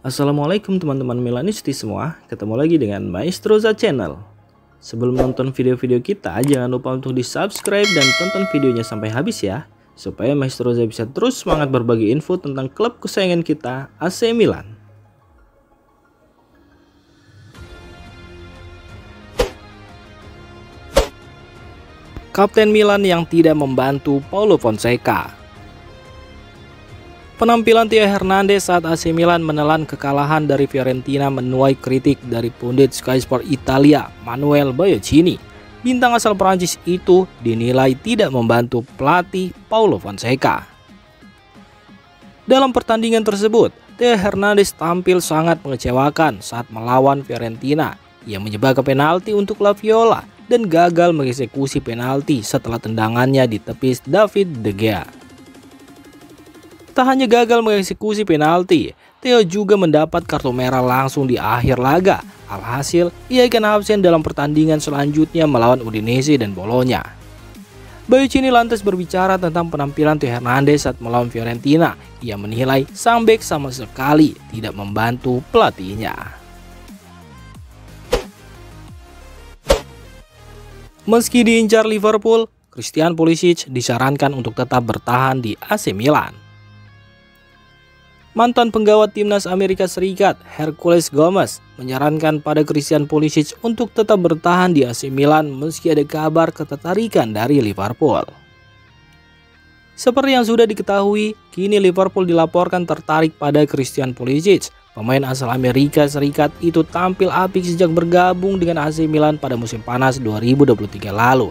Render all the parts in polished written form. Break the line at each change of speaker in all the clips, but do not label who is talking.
Assalamualaikum teman-teman Milanisti semua, ketemu lagi dengan Maestroza Channel. Sebelum nonton video-video kita, jangan lupa untuk di subscribe dan tonton videonya sampai habis ya, supaya Maestroza bisa terus semangat berbagi info tentang klub kesayangan kita, AC Milan. Kapten Milan yang tidak membantu Paulo Fonseca. Penampilan Theo Hernandez saat AC Milan menelan kekalahan dari Fiorentina menuai kritik dari pundit Sky Sport Italia, Manuel Baiocchini. Bintang asal Prancis itu dinilai tidak membantu pelatih Paulo Fonseca. Dalam pertandingan tersebut, Theo Hernandez tampil sangat mengecewakan saat melawan Fiorentina. Ia menyebabkan penalti untuk La Viola dan gagal mengeksekusi penalti setelah tendangannya ditepis David De Gea. Tak hanya gagal mengeksekusi penalti, Theo juga mendapat kartu merah langsung di akhir laga. Alhasil, ia akan absen dalam pertandingan selanjutnya melawan Udinese dan Bologna. Baiocchini lantas berbicara tentang penampilan Theo Hernandez saat melawan Fiorentina. Ia menilai sang bek sama sekali tidak membantu pelatihnya. Meski diincar Liverpool, Christian Pulisic disarankan untuk tetap bertahan di AC Milan. Mantan penggawat timnas Amerika Serikat, Herculez Gomez, menyarankan pada Christian Pulisic untuk tetap bertahan di AC Milan meski ada kabar ketertarikan dari Liverpool. Seperti yang sudah diketahui, kini Liverpool dilaporkan tertarik pada Christian Pulisic. Pemain asal Amerika Serikat itu tampil apik sejak bergabung dengan AC Milan pada musim panas 2023 lalu.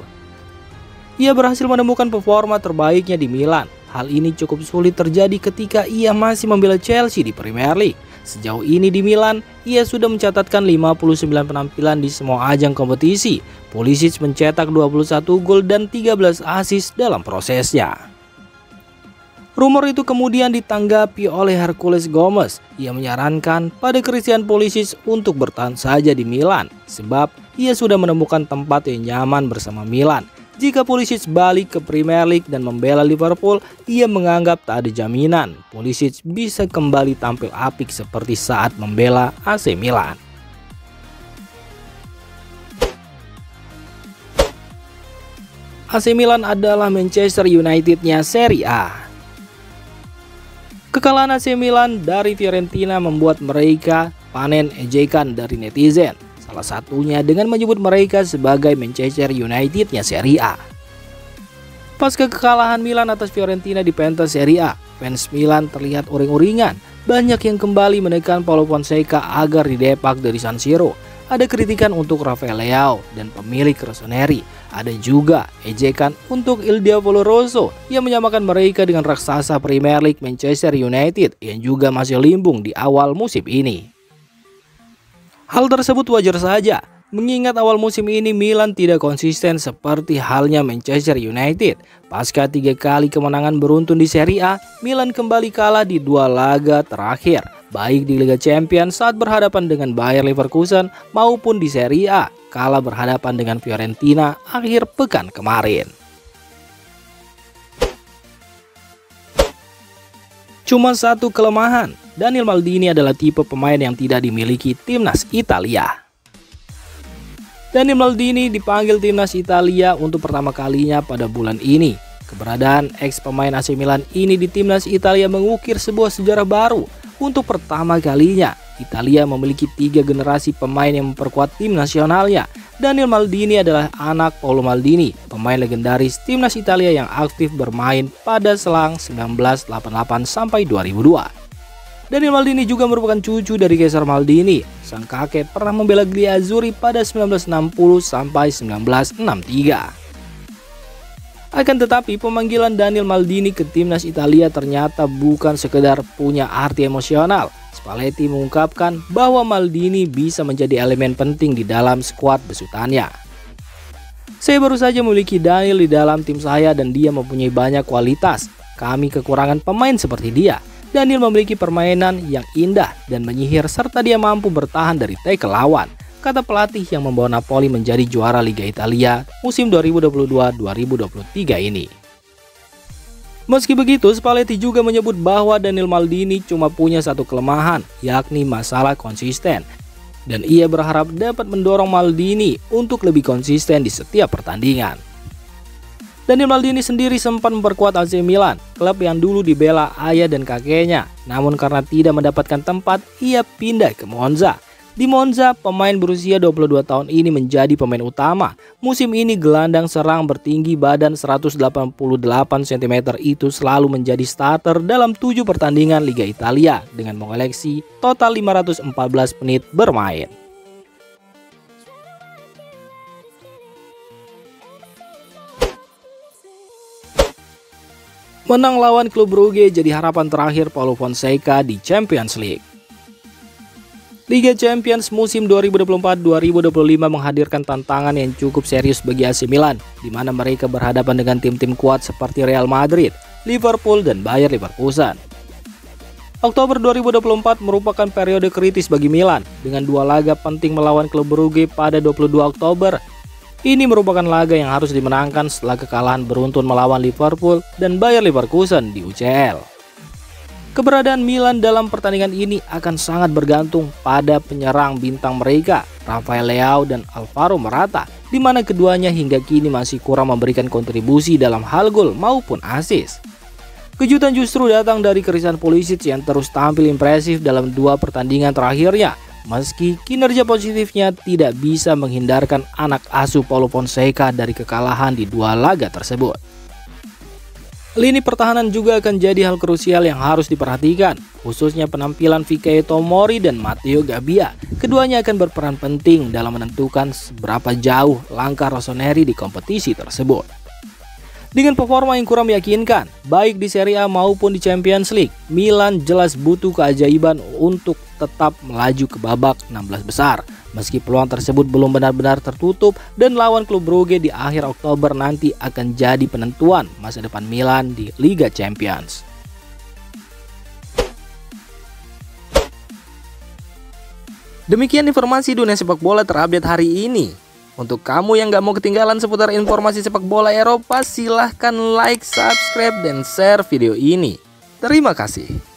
Ia berhasil menemukan performa terbaiknya di Milan. Hal ini cukup sulit terjadi ketika ia masih membela Chelsea di Premier League. Sejauh ini di Milan, ia sudah mencatatkan 59 penampilan di semua ajang kompetisi. Pulisic mencetak 21 gol dan 13 assist dalam prosesnya. Rumor itu kemudian ditanggapi oleh Herculez Gomez. Ia menyarankan pada Christian Pulisic untuk bertahan saja di Milan, sebab ia sudah menemukan tempat yang nyaman bersama Milan. Jika Pulisic balik ke Premier League dan membela Liverpool, ia menganggap tak ada jaminan Pulisic bisa kembali tampil apik seperti saat membela AC Milan. AC Milan adalah Manchester United-nya Serie A. Kekalahan AC Milan dari Fiorentina membuat mereka panen ejekan dari netizen. Salah satunya dengan menyebut mereka sebagai Manchester United-nya Serie A. Pasca kekalahan Milan atas Fiorentina di pentas Serie A, fans Milan terlihat uring-uringan. Banyak yang kembali menekan Paulo Fonseca agar didepak dari San Siro. Ada kritikan untuk Rafael Leao dan pemilik Rossoneri. Ada juga ejekan untuk Il Diavolo Rosso yang menyamakan mereka dengan raksasa Premier League Manchester United yang juga masih limbung di awal musim ini. Hal tersebut wajar saja, mengingat awal musim ini Milan tidak konsisten seperti halnya Manchester United. Pasca 3 kali kemenangan beruntun di Serie A, Milan kembali kalah di 2 laga terakhir, baik di Liga Champions saat berhadapan dengan Bayer Leverkusen maupun di Serie A, kalah berhadapan dengan Fiorentina akhir pekan kemarin. Cuma satu kelemahan, Daniel Maldini adalah tipe pemain yang tidak dimiliki timnas Italia. Daniel Maldini dipanggil timnas Italia untuk pertama kalinya pada bulan ini. Keberadaan ex pemain AC Milan ini di timnas Italia mengukir sebuah sejarah baru. Untuk pertama kalinya, Italia memiliki 3 generasi pemain yang memperkuat tim nasionalnya. Daniel Maldini adalah anak Paolo Maldini, pemain legendaris timnas Italia yang aktif bermain pada selang 1988 sampai 2002. Daniel Maldini juga merupakan cucu dari Kaisar Maldini. Sang kakek pernah membela Griazzurri pada 1960 sampai 1963. Akan tetapi pemanggilan Daniel Maldini ke timnas Italia ternyata bukan sekedar punya arti emosional. Spalletti mengungkapkan bahwa Maldini bisa menjadi elemen penting di dalam skuad besutannya. Saya baru saja memiliki Daniel di dalam tim saya dan dia mempunyai banyak kualitas. Kami kekurangan pemain seperti dia. Daniel memiliki permainan yang indah dan menyihir serta dia mampu bertahan dari tackle lawan, kata pelatih yang membawa Napoli menjadi juara Liga Italia musim 2022-2023 ini. Meski begitu, Spalletti juga menyebut bahwa Daniel Maldini cuma punya satu kelemahan, yakni masalah konsisten. Dan ia berharap dapat mendorong Maldini untuk lebih konsisten di setiap pertandingan. Daniel Maldini sendiri sempat memperkuat AC Milan, klub yang dulu dibela ayah dan kakeknya. Namun karena tidak mendapatkan tempat, ia pindah ke Monza. Di Monza, pemain berusia 22 tahun ini menjadi pemain utama. Musim ini gelandang serang bertinggi badan 188 cm itu selalu menjadi starter dalam 7 pertandingan Liga Italia dengan mengoleksi total 514 menit bermain. Menang lawan klub Brugge jadi harapan terakhir Paulo Fonseca di Champions League. Liga Champions musim 2024-2025 menghadirkan tantangan yang cukup serius bagi AC Milan, di mana mereka berhadapan dengan tim-tim kuat seperti Real Madrid, Liverpool, dan Bayer Leverkusen. Oktober 2024 merupakan periode kritis bagi Milan, dengan 2 laga penting melawan klub Brugge pada 22 Oktober. Ini merupakan laga yang harus dimenangkan setelah kekalahan beruntun melawan Liverpool dan Bayer Leverkusen di UCL. Keberadaan Milan dalam pertandingan ini akan sangat bergantung pada penyerang bintang mereka, Rafael Leao dan Alvaro Morata, di mana keduanya hingga kini masih kurang memberikan kontribusi dalam hal gol maupun assist. Kejutan justru datang dari Christian Pulisic yang terus tampil impresif dalam 2 pertandingan terakhirnya, meski kinerja positifnya tidak bisa menghindarkan anak asuh Paulo Fonseca dari kekalahan di 2 laga tersebut. Lini pertahanan juga akan jadi hal krusial yang harus diperhatikan, khususnya penampilan Fikayo Tomori dan Matteo Gabbia. Keduanya akan berperan penting dalam menentukan seberapa jauh langkah Rossoneri di kompetisi tersebut. Dengan performa yang kurang meyakinkan, baik di Serie A maupun di Champions League, Milan jelas butuh keajaiban untuk tetap melaju ke babak 16 besar. Meski peluang tersebut belum benar-benar tertutup dan lawan klub Brugge di akhir Oktober nanti akan jadi penentuan masa depan Milan di Liga Champions. Demikian informasi dunia sepak bola terupdate hari ini. Untuk kamu yang gak mau ketinggalan seputar informasi sepak bola Eropa, silahkan like, subscribe, dan share video ini. Terima kasih.